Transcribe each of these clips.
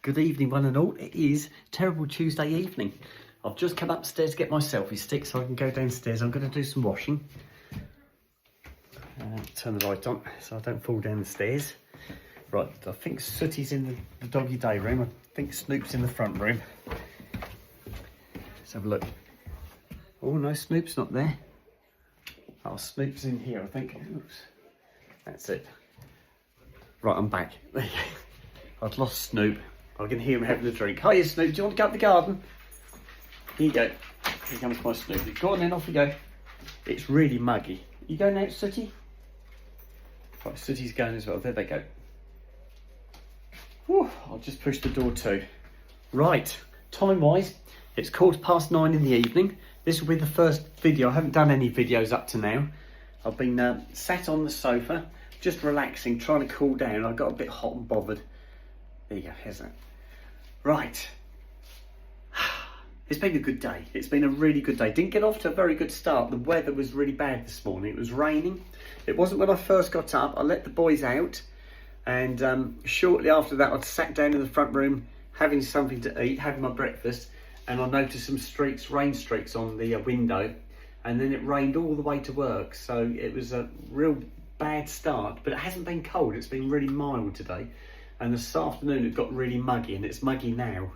Good evening, one and all. It is terrible Tuesday evening. I've just come upstairs to get my selfie stick so I can go downstairs. I'm going to do some washing. Turn the light on so I don't fall down the stairs. Right, I think Sooty's in the doggy day room. I think Snoop's in the front room. Let's have a look. Oh no, Snoop's not there. Oh, Snoop's in here, I think. Oops. That's it. Right, I'm back. I'd lost Snoop. I can hear him having a drink. Hiya, Snoop. Do you want to go up the garden? Here you go. Here comes my Snoopy. Go on then, off we go. It's really muggy. You going out, Sooty? Right, Sooty's going as well. There they go. Whew, I'll just push the door too. Right, time-wise, it's 9:15 in the evening. This will be the first video. I haven't done any videos up to now. I've been sat on the sofa, just relaxing, trying to cool down. I got a bit hot and bothered. There you go, here's that. Right. It's been a good day. It's been a really good day. Didn't get off to a very good start. The weather was really bad this morning. It was raining. It wasn't when I first got up. I let the boys out, and shortly after that I'd sat down in the front room having something to eat, having my breakfast, and I noticed some streaks, rain streaks on the window, and then it rained all the way to work. So it was a real bad start, but it hasn't been cold. It's been really mild today. And this afternoon it got really muggy, and it's muggy now.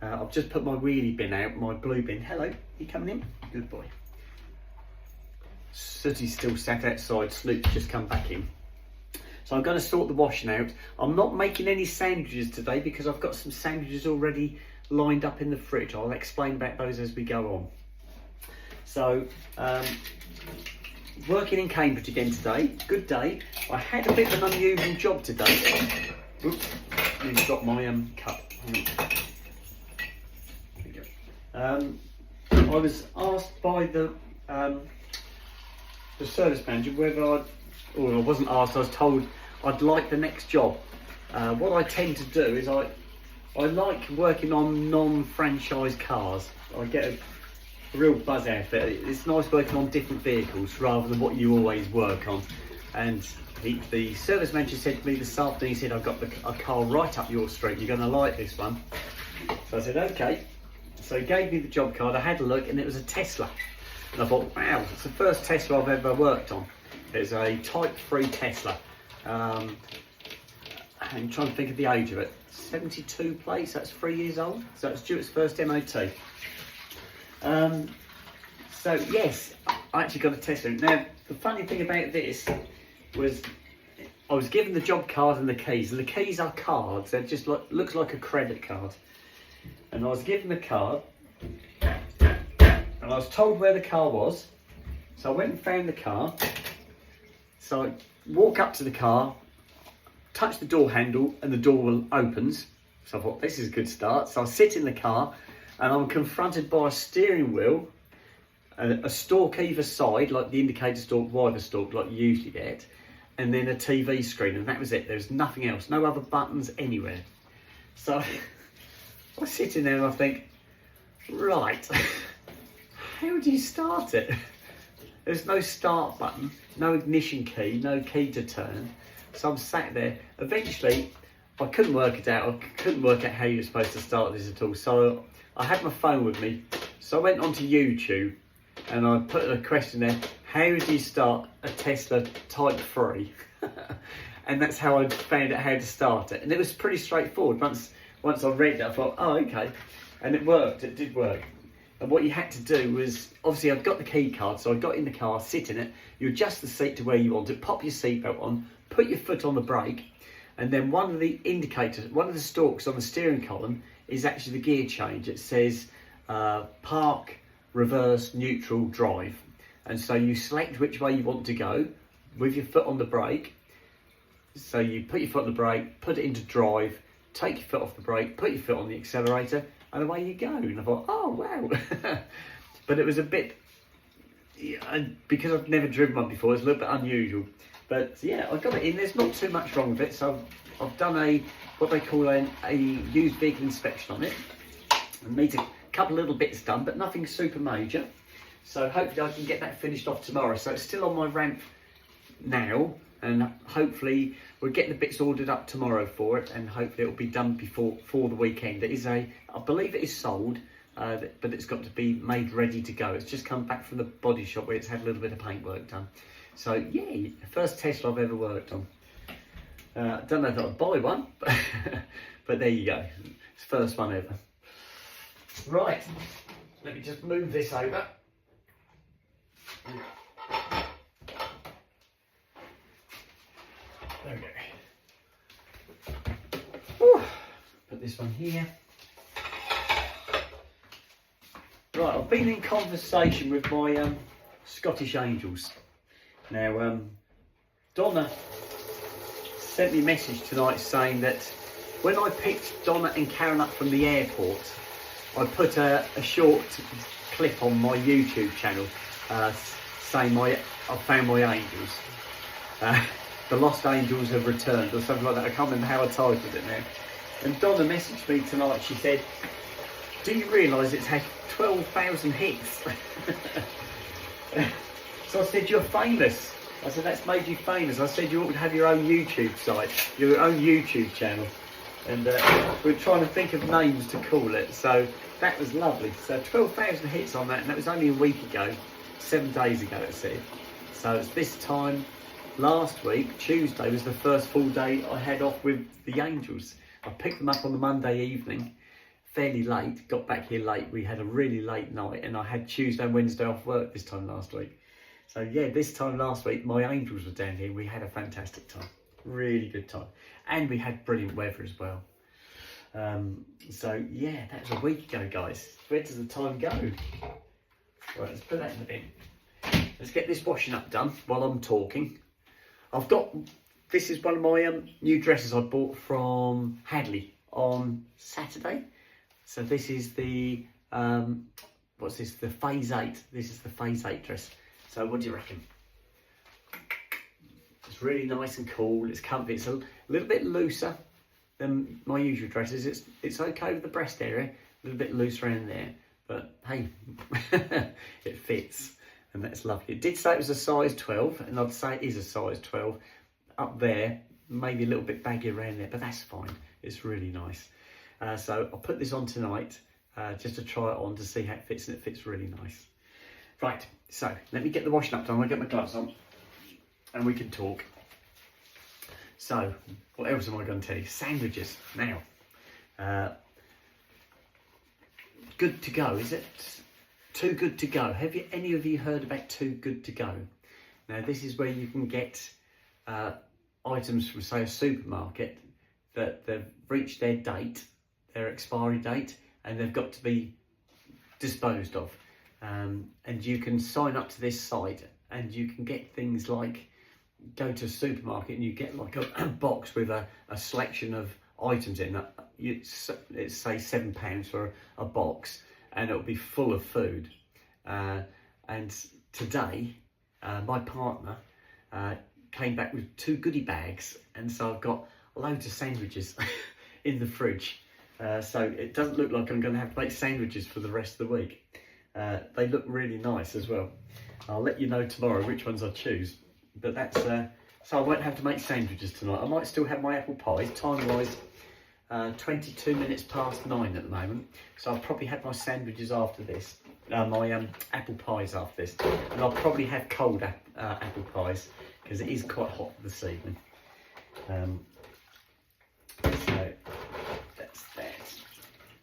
I've just put my wheelie bin out, my blue bin. Hello, you coming in? Good boy. Sooty's still sat outside, Snoop's just come back in. So I'm going to sort the washing out. I'm not making any sandwiches today because I've got some sandwiches already lined up in the fridge. I'll explain about those as we go on. So, working in Cambridge again today. Good day. I had a bit of an unusual job today. Oops, you've got my cup. I was asked by the service manager whether I wasn't asked, I was told I'd like the next job. What I tend to do is I like working on non-franchise cars. I get a real buzz out of it. It's nice working on different vehicles rather than what you always work on. And the service manager said to me this afternoon, he said, I've got a car right up your street, you're going to like this one. So I said, okay. So he gave me the job card, I had a look, and it was a Tesla. And I thought, wow, it's the first Tesla I've ever worked on. It's a Type 3 Tesla. I'm trying to think of the age of it. 72 plates, that's 3 years old. So it's due its first MOT. So yes, I actually got a Tesla. Now, the funny thing about this was I was given the job card and the keys. And the keys are cards. They're just like, looks like a credit card. And I was given the card, and I was told where the car was. So I went and found the car. So I walk up to the car, touch the door handle, and the door opens. So I thought, this is a good start. So I sit in the car, and I'm confronted by a steering wheel, a stalk either side, like the indicator stalk, wiper stalk, like you usually get, and then a TV screen, and that was it. There was nothing else, no other buttons anywhere. So I sit in there and I think, right, how do you start it? There's no start button, no ignition key, no key to turn. So I'm sat there. Eventually, I couldn't work it out. I couldn't work out how you were supposed to start this at all. So I had my phone with me. So I went onto YouTube and I put a question there, how do you start a Tesla Type 3? And that's how I found out how to start it. And it was pretty straightforward. Once I read it, I thought, oh, okay. And it worked, it did work. And what you had to do was, obviously I've got the key card, so I got in the car, sit in it, you adjust the seat to where you want it, pop your seatbelt on, put your foot on the brake, and then one of the indicators, one of the stalks on the steering column is actually the gear change. It says park, reverse, neutral, drive. And so you select which way you want to go with your foot on the brake. So you put your foot on the brake, put it into drive, take your foot off the brake, put your foot on the accelerator, and away you go. And I thought, oh, wow. But it was a bit, because I've never driven one before, it's a little bit unusual. But yeah, I got it in. There's not too much wrong with it. So I've done what they call a used vehicle inspection on it. I need a couple of little bits done, but nothing super major. So hopefully I can get that finished off tomorrow. So it's still on my ramp now, and hopefully we're getting the bits ordered up tomorrow for it, and hopefully it'll be done before the weekend. It is I believe it is sold, but it's got to be made ready to go. It's just come back from the body shop where it's had a little bit of paintwork done. So yeah, first Tesla I've ever worked on. I don't know if I'll buy one, but there you go. It's the first one ever. Right, let me just move this over. There we go. Whew. Put this one here. Right, I've been in conversation with my Scottish Angels. Now, Donna sent me a message tonight saying that when I picked Donna and Karen up from the airport, I put a short clip on my YouTube channel saying I found my angels. The lost angels have returned, or something like that. I can't remember how I titled it now. And Donna messaged me tonight. She said, "Do you realise it's had 12,000 hits?" So I said, "You're famous." I said, "That's made you famous." I said, "You ought to have your own YouTube site, your own YouTube channel." And we're trying to think of names to call it. So that was lovely. So 12,000 hits on that, and that was only a week ago, 7 days ago it said. So it's this time last week, Tuesday was the first full day I had off with the Angels. I picked them up on the Monday evening, fairly late, got back here late. We had a really late night, and I had Tuesday and Wednesday off work this time last week. So yeah, this time last week, my Angels were down here. We had a fantastic time, really good time. And we had brilliant weather as well. So yeah, that was a week ago, guys. Where does the time go? Right, let's put that in the bin. Let's get this washing up done while I'm talking. This is one of my new dresses I bought from Hadley on Saturday. So this is the, what's this? The Phase 8. This is the Phase 8 dress. So what do you reckon? It's really nice and cool. It's comfy. It's a little bit looser than my usual dresses. It's okay with the breast area, a little bit loose around there. But hey, it fits. And that's lovely. It did say it was a size 12, and I'd say it is a size 12 up there, maybe a little bit baggy around there, but that's fine. It's really nice. So I'll put this on tonight just to try it on to see how it fits, and it fits really nice. Right, so let me get the washing up done. I'll get my gloves on and we can talk. So, what else am I going to tell you? Sandwiches. Now, good to go, is it? Too Good To Go. Have any of you heard about Too Good To Go? Now this is where you can get items from, say, a supermarket that they've reached their date, their expiry date, and they've got to be disposed of. And you can sign up to this site and you can get things like, go to a supermarket and you get like a box with a selection of items in that. It's say £7 for a box, and it'll be full of food. And today, my partner came back with 2 goodie bags, and so I've got loads of sandwiches in the fridge. So it doesn't look like I'm going to have to make sandwiches for the rest of the week. They look really nice as well. I'll let you know tomorrow which ones I choose. But that's so I won't have to make sandwiches tonight. I might still have my apple pies. Time-wise, 22 minutes past 9 at the moment. So I'll probably have my sandwiches after this. My apple pies after this. And I'll probably have cold apple pies because it is quite hot this evening. So that's that.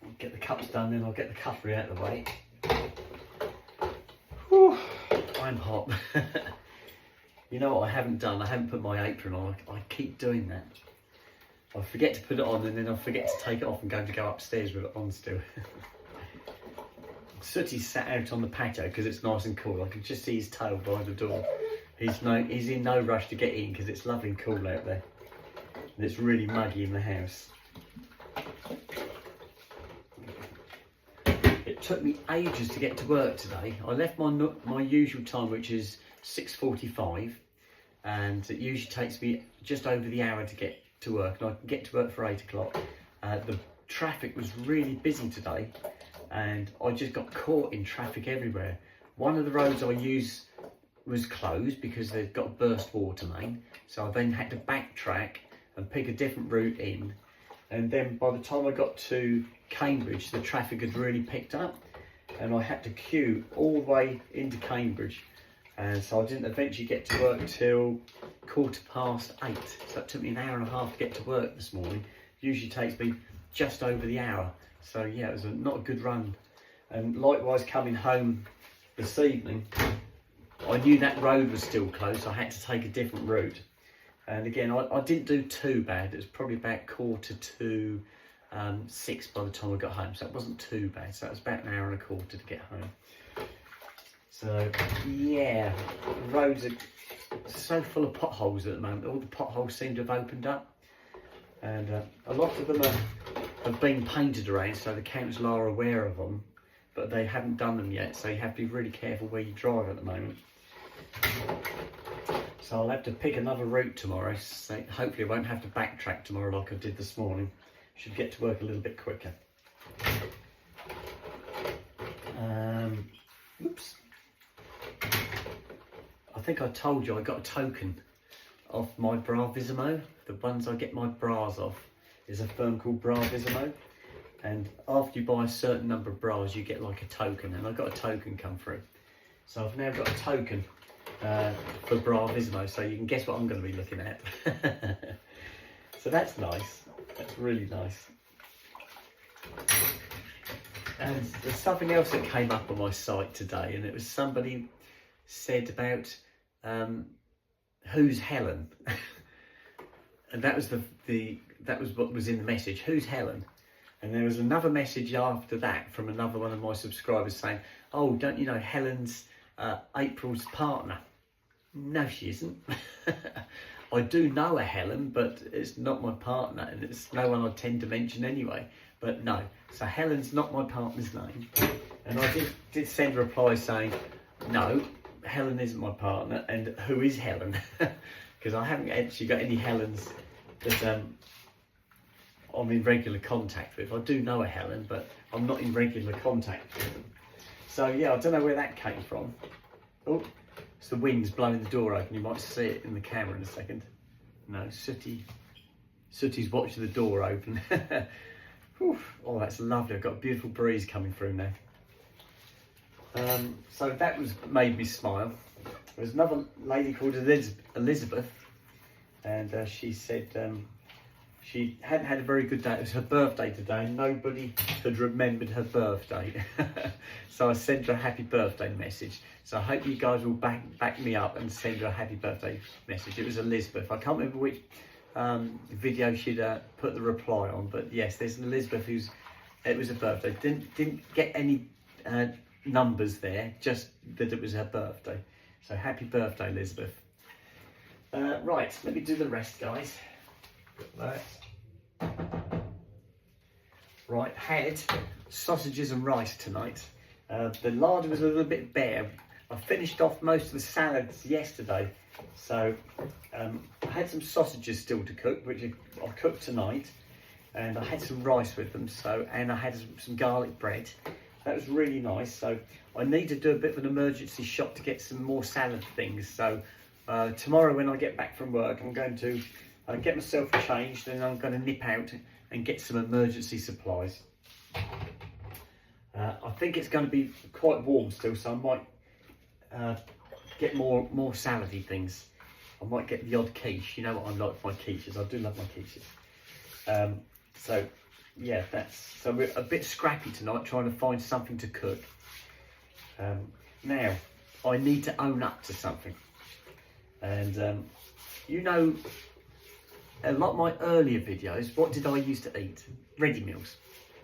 I'll get the cups done, then I'll get the cutlery out of the way. Whew, I'm hot. You know what I haven't done? I haven't put my apron on. I keep doing that. I forget to put it on, and then I forget to take it off and go upstairs with it on still. Sooty's sat out on the patio because it's nice and cool. I can just see his tail by the door. He's in no rush to get in because it's lovely and cool out there. And it's really muggy in the house. It took me ages to get to work today. I left my usual time, which is 6:45, and it usually takes me just over the hour to get to work, and I can get to work for 8 o'clock. The traffic was really busy today, and I just got caught in traffic everywhere. One of the roads I use was closed because they've got a burst water main, so I then had to backtrack and pick a different route in. And then by the time I got to Cambridge, the traffic had really picked up, and I had to queue all the way into Cambridge. And so I didn't eventually get to work till 8:15. So it took me an hour and a half to get to work this morning. Usually takes me just over the hour. So yeah, it was not a good run. And likewise coming home this evening, I knew that road was still closed. So I had to take a different route. And again, I didn't do too bad. It was probably about 6:45 by the time I got home. So it wasn't too bad. So it was about an hour and a quarter to get home. So yeah, the roads are so full of potholes at the moment. All the potholes seem to have opened up, and a lot of them have been painted around, so the council are aware of them, but they haven't done them yet, so you have to be really careful where you drive at the moment. So I'll have to pick another route tomorrow, so hopefully I won't have to backtrack tomorrow like I did this morning. Should get to work a little bit quicker. Oops. I think I told you I got a token off my Bravissimo. The ones I get my bras off is a firm called Bravissimo, and after you buy a certain number of bras you get like a token, and I got a token come through. So I've now got a token for Bravissimo, so you can guess what I'm going to be looking at. So that's nice, that's really nice. And there's something else that came up on my site today, and it was somebody said about who's Helen. And that was that was what was in the message, who's Helen. And there was another message after that from another one of my subscribers saying, oh, don't you know Helen's April's partner? No, she isn't. I do know a Helen, but it's not my partner, and it's no one I tend to mention anyway. But no, so Helen's not my partner's name. And I did send a reply saying, no, Helen isn't my partner, and who is Helen? Because I haven't actually got any Helens that I'm in regular contact with. I do know a Helen, but I'm not in regular contact with them. So yeah, I don't know where that came from. Oh, it's the wind's blowing the door open. You might see it in the camera in a second. No, Sooty's watching the door open. Whew. Oh, that's lovely. I've got a beautiful breeze coming through now. So that made me smile. There was another lady called Elizabeth, and she said she hadn't had a very good day. It was her birthday today, and nobody had remembered her birthday. So I sent her a happy birthday message. So I hope you guys will back me up and send her a happy birthday message. It was Elizabeth. I can't remember which video she'd put the reply on, but yes, there's an Elizabeth it was her birthday. Didn't get any numbers there, just that it was her birthday. So happy birthday, Elizabeth. Right, let me do the rest, guys. Right, had sausages and rice tonight. The larder was a little bit bare. I finished off most of the salads yesterday, so I had some sausages still to cook, which I'll cook tonight, and I had some rice with them. And I had some garlic bread. That was really nice. So I need to do a bit of an emergency shop to get some more salad things. So tomorrow when I get back from work, I'm going to get myself changed, and I'm going to nip out and get some emergency supplies. I think it's going to be quite warm still, so I might get more salady things. I might get the odd quiche. You know what I like with my quiches. I do love my quiches. So yeah, so we're a bit scrappy tonight, trying to find something to cook. Now I need to own up to something, and you know, a lot of my earlier videos, what did I used to eat? Ready meals.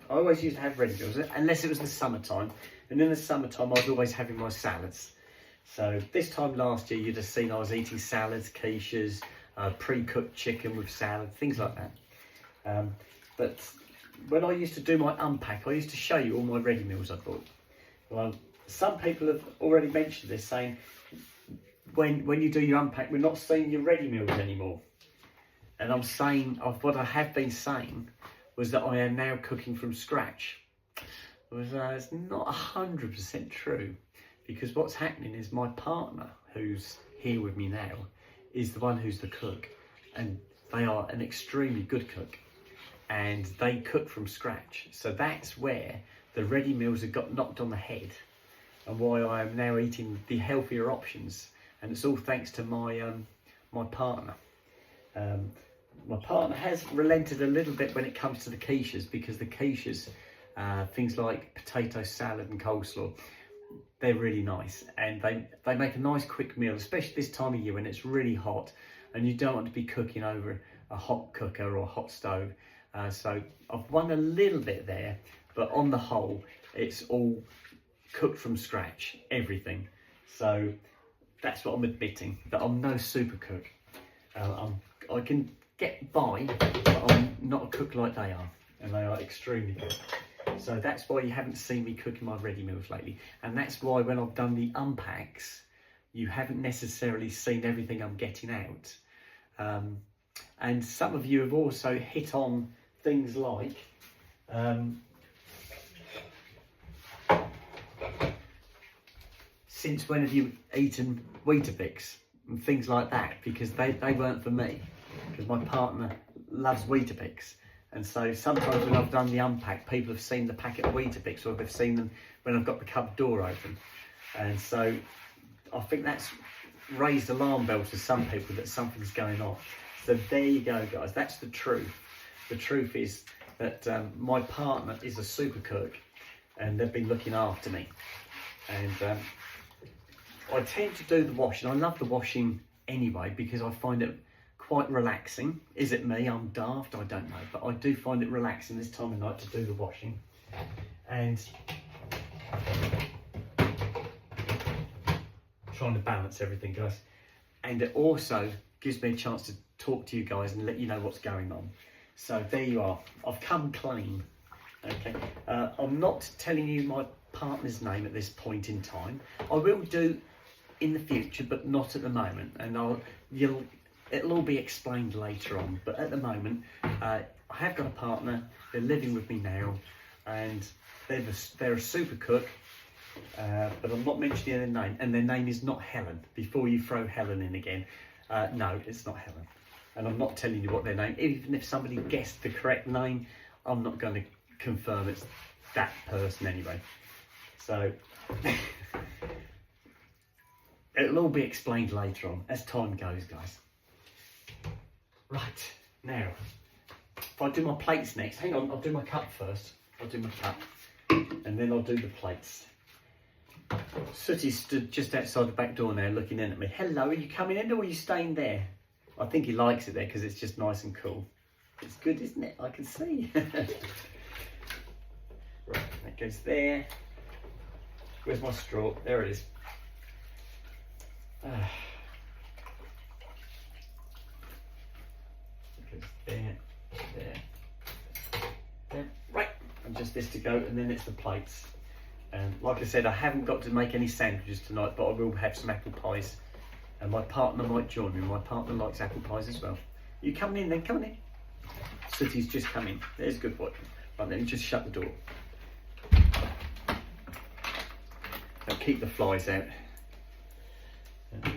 I always used to have ready meals, unless it was the summertime. And in the summertime, I was always having my salads. So this time last year, you'd have seen I was eating salads, quiches, pre-cooked chicken with salad, things like that. But when I used to do my unpack, I used to show you all my ready meals I bought. Well, some people have already mentioned this, saying when you do your unpack, we're not seeing your ready meals anymore. And I'm saying, what I have been saying was that I am now cooking from scratch. It's not 100% true, because what's happening is my partner, who's here with me now, is the one who's the cook. And they are an extremely good cook, and they cook from scratch. So that's where the ready meals have got knocked on the head, and why I am now eating the healthier options. And it's all thanks to my my partner. My partner has relented a little bit when it comes to the quiches, because the quiches, things like potato salad and coleslaw, they're really nice, and they make a nice quick meal, especially this time of year when it's really hot and you don't want to be cooking over a hot cooker or a hot stove. So I've won a little bit there, but on the whole, it's all cooked from scratch, everything. So that's what I'm admitting, that I'm no super cook. I can get by, but I'm not a cook like they are, and they are extremely good. So that's why you haven't seen me cooking my ready meals lately, and that's why when I've done the unpacks, you haven't necessarily seen everything I'm getting out. And some of you have also hit on things like since when have you eaten Weetabix and things like that, because they weren't for me, because my partner loves Weetabix. And so sometimes when I've done the unpack, people have seen the packet of Weetabix, or they've seen them when I've got the cupboard door open. And so I think that's raised alarm bells to some people that something's going on. So there you go, guys. That's the truth. The truth is that my partner is a super cook, and they've been looking after me. And I tend to do the washing. I love the washing anyway, because I find it quite relaxing. Is it me? I'm daft, I don't know, but I do find it relaxing this time of night to do the washing. And trying to balance everything, guys. And it also gives me a chance to talk to you guys and let you know what's going on. So there you are. I've come clean. Okay. I'm not telling you my partner's name at this point in time. I will do in the future, but not at the moment. And it'll all be explained later on. But at the moment, I have got a partner. They're living with me now, and they're a super cook. But I'm not mentioning their name, and their name is not Helen. Before you throw Helen in again, no, it's not Helen. And I'm not telling you what their name. Even if somebody guessed the correct name, I'm not going to confirm it's that person anyway. So it'll all be explained later on as time goes, guys. Right, now, if I do my plates next, hang on, I'll do my cup first. I'll do my cup, and then I'll do the plates. Sooty stood just outside the back door now looking in at me. Hello, are you coming in or are you staying there? I think he likes it there because it's just nice and cool. It's good, isn't it? I can see. Right, that goes there. Where's my straw? There it is. There. Right, and just this to go, and then it's the plates. And like I said, I haven't got to make any sandwiches tonight, but I will have some apple pies, and my partner might join me. My partner likes apple pies as well. You coming in then? Come on in. Sooty's just come in. There's a good boy. Right, let me just shut the door. I'll keep the flies out.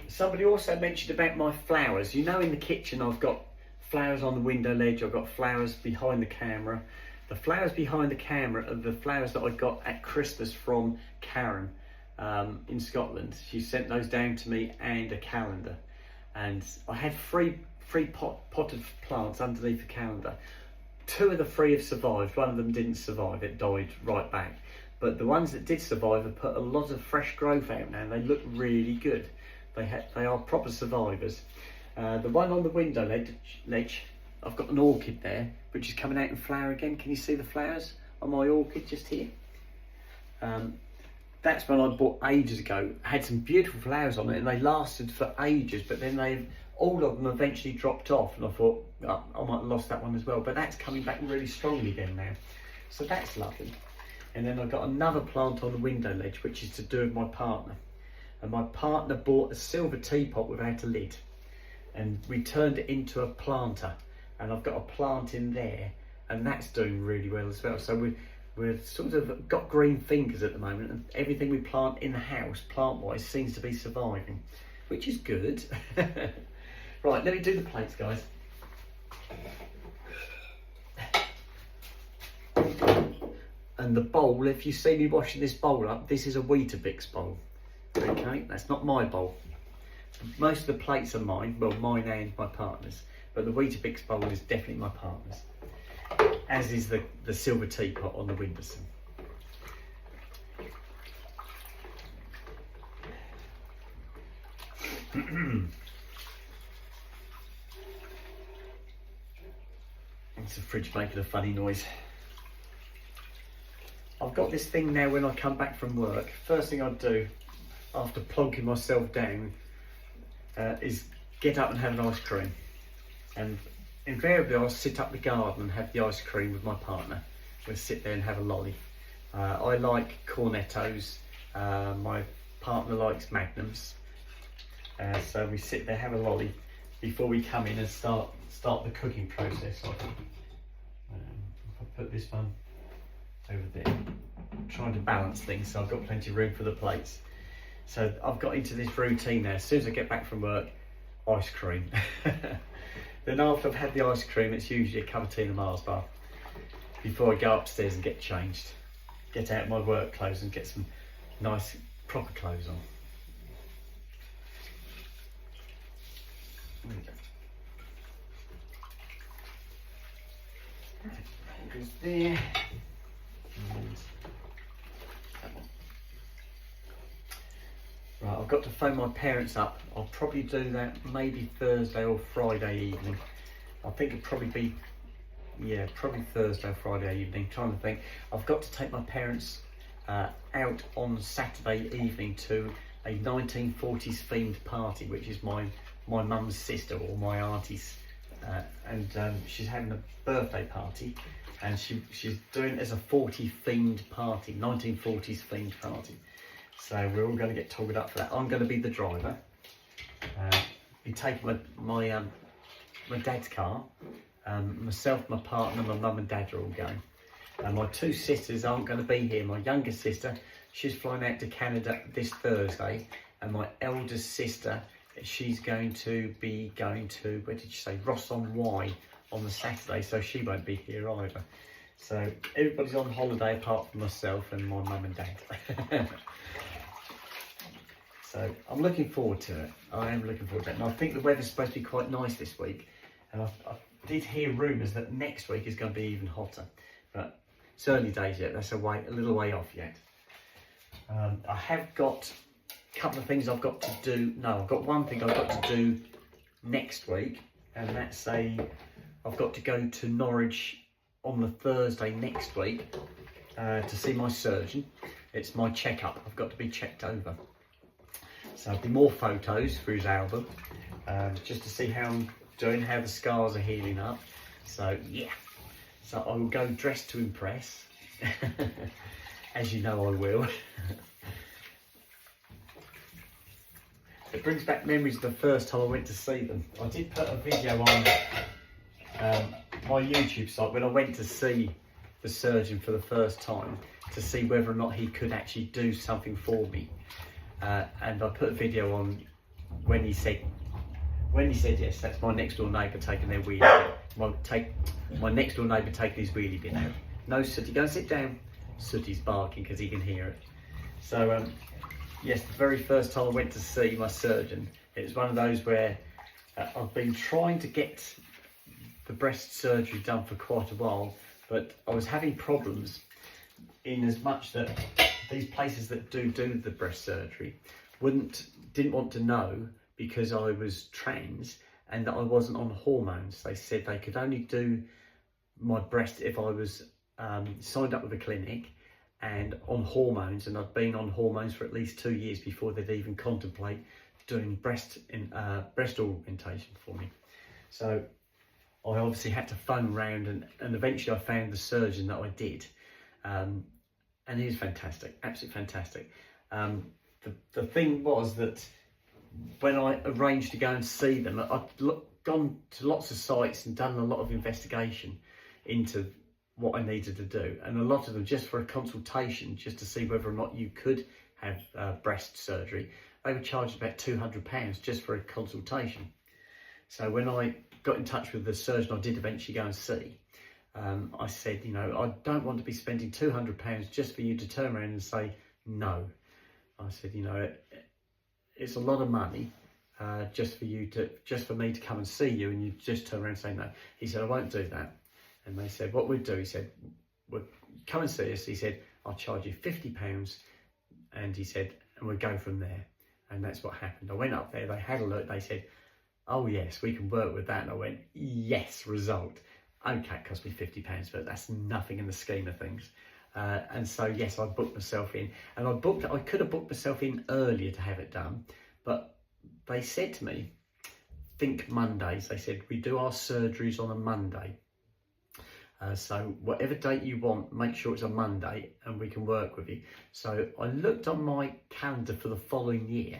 Somebody also mentioned about my flowers. You know, in the kitchen I've got flowers on the window ledge, I've got flowers behind the camera. The flowers behind the camera are the flowers that I got at Christmas from Karen in Scotland. She sent those down to me, and a calendar. And I had three potted plants underneath the calendar. 2 of the 3 have survived. One of them didn't survive, it died right back. But the ones that did survive have put a lot of fresh growth out now, and they look really good. They are proper survivors. The one on the window ledge, I've got an orchid there, which is coming out in flower again. Can you see the flowers on my orchid just here? That's one I bought ages ago. Had some beautiful flowers on it, and they lasted for ages, but then all of them eventually dropped off, and I thought, oh, I might have lost that one as well. But that's coming back really strongly again now. So that's lovely. And then I've got another plant on the window ledge, which is to do with my partner. And my partner bought a silver teapot without a lid, and we turned it into a planter. And I've got a plant in there, and that's doing really well as well. So we've sort of got green fingers at the moment, and everything we plant in the house, plant-wise, seems to be surviving, which is good. Right, let me do the plates, guys. And the bowl, if you see me washing this bowl up, this is a Weetabix bowl. Okay, that's not my bowl. Most of the plates are mine, well, mine and my partner's. But the Weetabix bowl is definitely my partner's. As is the silver teapot on the windowsill. It's the fridge making a funny noise. I've got this thing now when I come back from work. First thing I do after plonking myself down is get up and have an ice cream. And invariably I'll sit up the garden and have the ice cream with my partner. We'll sit there and have a lolly. I like Cornettos, my partner likes Magnums. So we sit there, have a lolly before we come in and start the cooking process. If I put this one over there, I'm trying to balance things so I've got plenty of room for the plates. So I've got into this routine now. As soon as I get back from work, ice cream. Then after I've had the ice cream, it's usually a cup of tea and a Mars bar before I go upstairs and get changed. Get out my work clothes and get some nice proper clothes on. There we go. That goes there. And that one. Right, I've got to phone my parents up. I'll probably do that maybe Thursday or Friday evening. I think it'll probably be, yeah, probably Thursday or Friday evening. Trying to think. I've got to take my parents out on Saturday evening to a 1940s themed party, which is my mum's sister or my auntie's, and she's having a birthday party, and she's doing it as a 40 themed party, 1940s themed party. So we're all going to get toggled up for that. I'm going to be the driver. Be taking my dad's car. Myself, my partner, my mum and dad are all going. And my two sisters aren't going to be here. My youngest sister, she's flying out to Canada this Thursday, and my eldest sister, she's going to be going to, where did you say, Ross-on-Wye on the Saturday, so she won't be here either. So everybody's on holiday apart from myself and my mum and dad. So I'm looking forward to it. I am looking forward to it. And I think the weather's supposed to be quite nice this week. And I did hear rumours that next week is going to be even hotter. But it's early days yet. That's a little way off yet. I have got a couple of things I've got to do. No, I've got one thing I've got to do next week. And that's I've got to go to Norwich on the Thursday next week to see my surgeon. It's my checkup. I've got to be checked over. So there'll be more photos for his album, just to see how I'm doing, how the scars are healing up. So yeah, so I will go dressed to impress, as you know I will. It brings back memories of the first time I went to see them. I did put a video on my YouTube site when I went to see the surgeon for the first time to see whether or not he could actually do something for me. And I put a video on when he said yes. That's my next door neighbour taking their wheelie. My next door neighbour taking his wheelie bin out. No, Sooty, go and sit down. Sooty's barking because he can hear it. So yes, the very first time I went to see my surgeon, it was one of those where I've been trying to get the breast surgery done for quite a while, but I was having problems in as much that these places that do the breast surgery didn't want to know because I was trans and that I wasn't on hormones. They said they could only do my breast if I was signed up with a clinic and on hormones, and I'd been on hormones for at least 2 years before they'd even contemplate doing breast augmentation for me. So I obviously had to phone around and eventually I found the surgeon that I did. And he was fantastic, absolutely fantastic. The thing was that when I arranged to go and see them, I'd gone to lots of sites and done a lot of investigation into what I needed to do. And a lot of them just for a consultation, just to see whether or not you could have breast surgery. They were charging about £200 just for a consultation. So when I got in touch with the surgeon I did eventually go and see, I said, you know, I don't want to be spending £200 just for you to turn around and say no. I said, you know, it's a lot of money just for me to come and see you, and you just turn around and say no. He said, I won't do that. And they said, what we'd do, he said, well, come and see us. He said, I'll charge you £50, and he said, and we'll go from there. And that's what happened. I went up there, they had a look, they said, oh yes, we can work with that. And I went, yes, result. Okay, it cost me £50, but that's nothing in the scheme of things. And so yes, I booked myself in, and I could have booked myself in earlier to have it done, but they said to me, think Mondays. They said, we do our surgeries on a Monday. So whatever date you want, make sure it's a Monday and we can work with you. So I looked on my calendar for the following year,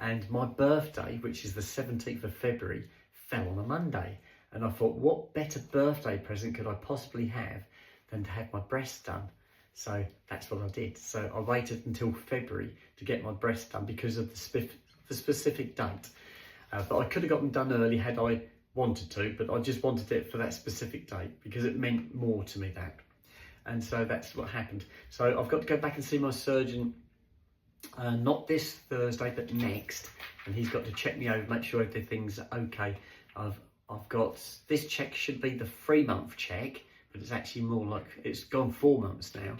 and my birthday, which is the 17th of February, fell on a Monday. And I thought, what better birthday present could I possibly have than to have my breasts done? So that's what I did. So I waited until February to get my breasts done because of the specific date. But I could have got them done early had I wanted to, but I just wanted it for that specific date because it meant more to me, that. And so that's what happened. So I've got to go back and see my surgeon, not this Thursday, but next. And he's got to check me over, make sure everything's okay. I've got, this check should be the 3-month check, but it's actually more like, it's gone 4 months now.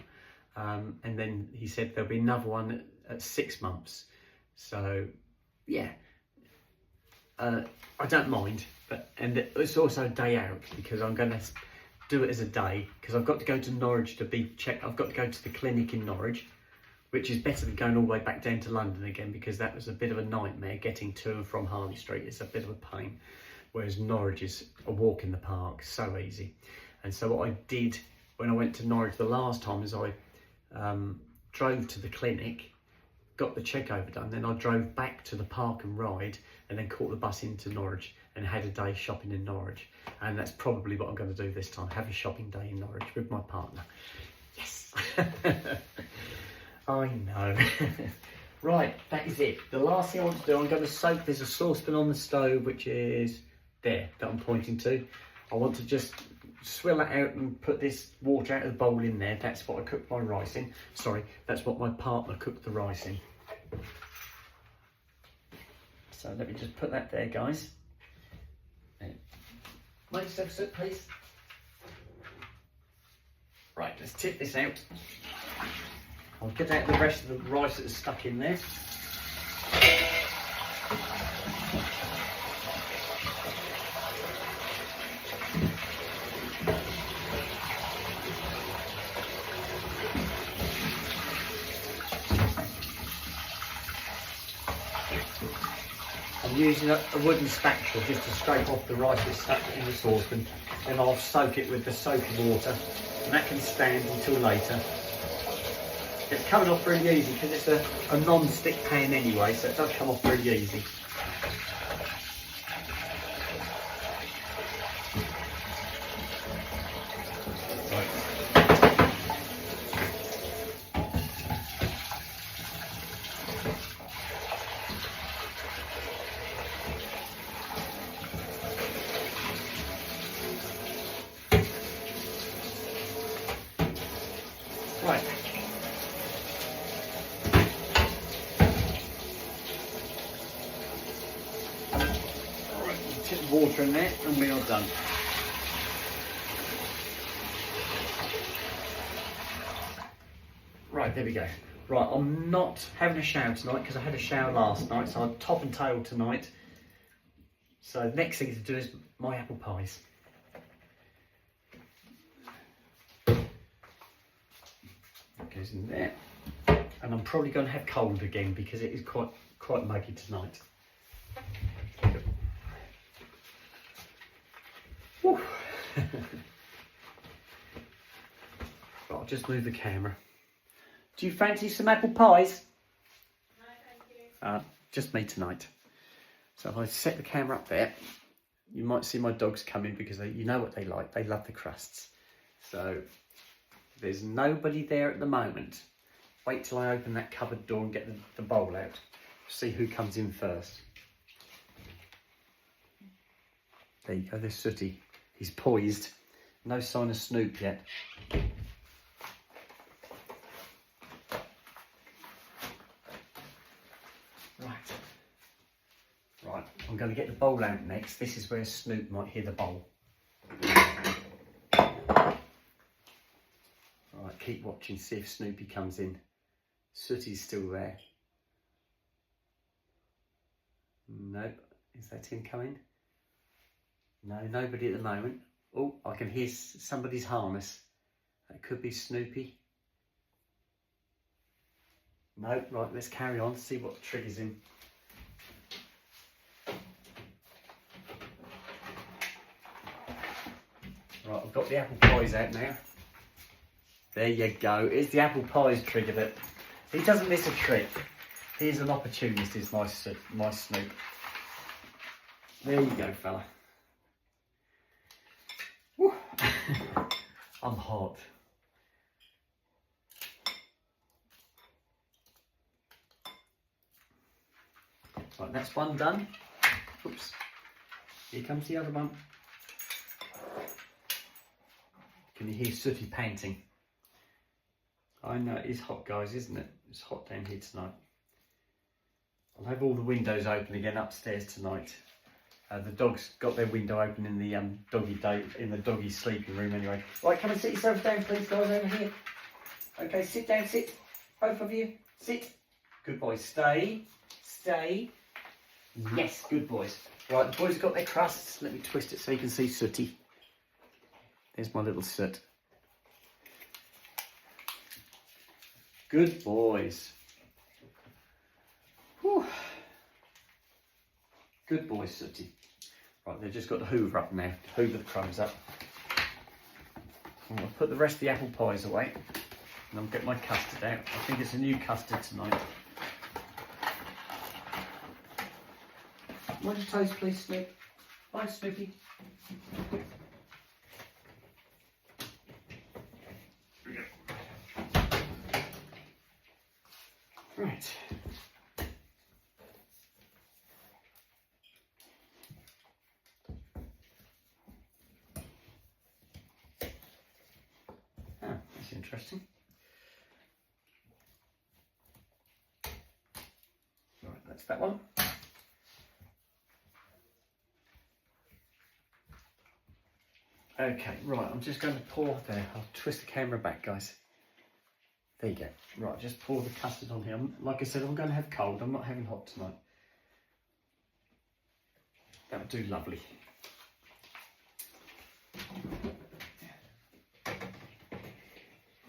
And then he said there'll be another one at 6 months. So yeah, I don't mind, and it's also a day out because I'm going to do it as a day, because I've got to go to Norwich to be checked. I've got to go to the clinic in Norwich, which is better than going all the way back down to London again, because that was a bit of a nightmare getting to and from Harley Street. It's a bit of a pain, whereas Norwich is a walk in the park, so easy. And so what I did when I went to Norwich the last time is I drove to the clinic, got the check over done, then I drove back to the park and ride, and then caught the bus into Norwich and had a day shopping in Norwich. And that's probably what I'm going to do this time, have a shopping day in Norwich with my partner. Yes. I know. Right, that is it. The last thing I want to do, I'm going to soak, there's a saucepan on the stove, which is there, that I'm pointing to. I want to just swill it out and put this water out of the bowl in there. That's what I cooked my rice in. Sorry, that's what my partner cooked the rice in. So let me just put that there, guys. Make yourself a sip, please. Right, let's tip this out. I'll get out the rest of the rice that's stuck in there. I'm using a wooden spatula just to scrape off the rice that's stuck in the saucepan, and I'll soak it with the soapy water, and that can stand until later. It's coming off really easy because it's a non-stick pan anyway, so it does come off really easy. Right. Tip the water in there and we are done. Right, there we go. Right, I'm not having a shower tonight because I had a shower last night, so I'm top and tail tonight. So next thing to do is my apple pies. That goes in there. And I'm probably going to have cold again because it is quite muggy tonight. Whew. But I'll just move the camera. Do you fancy some apple pies? No, thank you. Just me tonight. So if I set the camera up there, you might see my dogs coming because you know what they like. They love the crusts. So there's nobody there at the moment. Wait till I open that cupboard door and get the bowl out. See who comes in first. There you go, there's Sooty. He's poised No sign of Snoop yet. Right, I'm going to get the bowl out next. This is where Snoop might hear the bowl. Right, keep watching, see if Snoopy comes in. Sooty's still there. Nope. Is that him coming? No, nobody at the moment. Oh, I can hear somebody's harness. That could be Snoopy. No, right, let's carry on, see what triggers him. Right, I've got the apple pies out now. There you go. It's the apple pies triggered it. He doesn't miss a trick. He's an opportunist, is my Snoop. There you go, fella. Woo. I'm hot. Right, that's one done. Oops. Here comes the other one. Can you hear Sooty panting? I know, it is hot, guys, isn't it? It's hot down here tonight. I'll have all the windows open again upstairs tonight. The dog's got their window open in the doggy sleeping room anyway. Right, come and sit yourselves down, please, guys, over here. Okay, sit down, sit. Both of you, sit. Good boys. Stay. Yes, good boys. Right, the boys have got their crusts. Let me twist it so you can see Sooty. There's my little Soot. Good boys. Whew. Good boys, Sooty. Right, they've just got the hoover up now. Hoover the crumbs up. I'll put the rest of the apple pies away. And I'll get my custard out. I think it's a new custard tonight. Mind your toes, please, Snoop. Bye, Snoopy. Right. Oh, that's interesting. Right, that's that one. Okay, right, I'm just going to pour there. I'll twist the camera back, guys. There you go. Right, just pour the custard on here. Like I said, I'm going to have cold. I'm not having hot tonight. That would do lovely.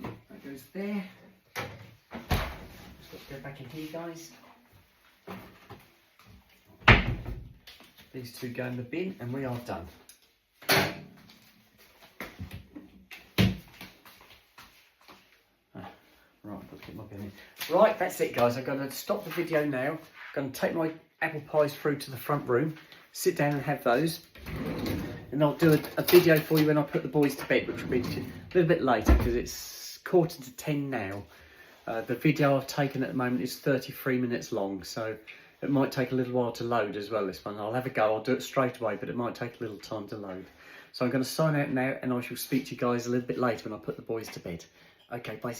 That goes there. Just got to go back in here, guys. These two go in the bin and we are done. Right, that's it, guys. I'm going to stop the video now. I'm going to take my apple pies through to the front room, sit down and have those. And I'll do a video for you when I put the boys to bed, which will be a little bit later because it's 9:45 now. The video I've taken at the moment is 33 minutes long, so it might take a little while to load as well, this one. I'll have a go. I'll do it straight away, but it might take a little time to load. So I'm going to sign out now, and I shall speak to you guys a little bit later when I put the boys to bed. Okay, bye.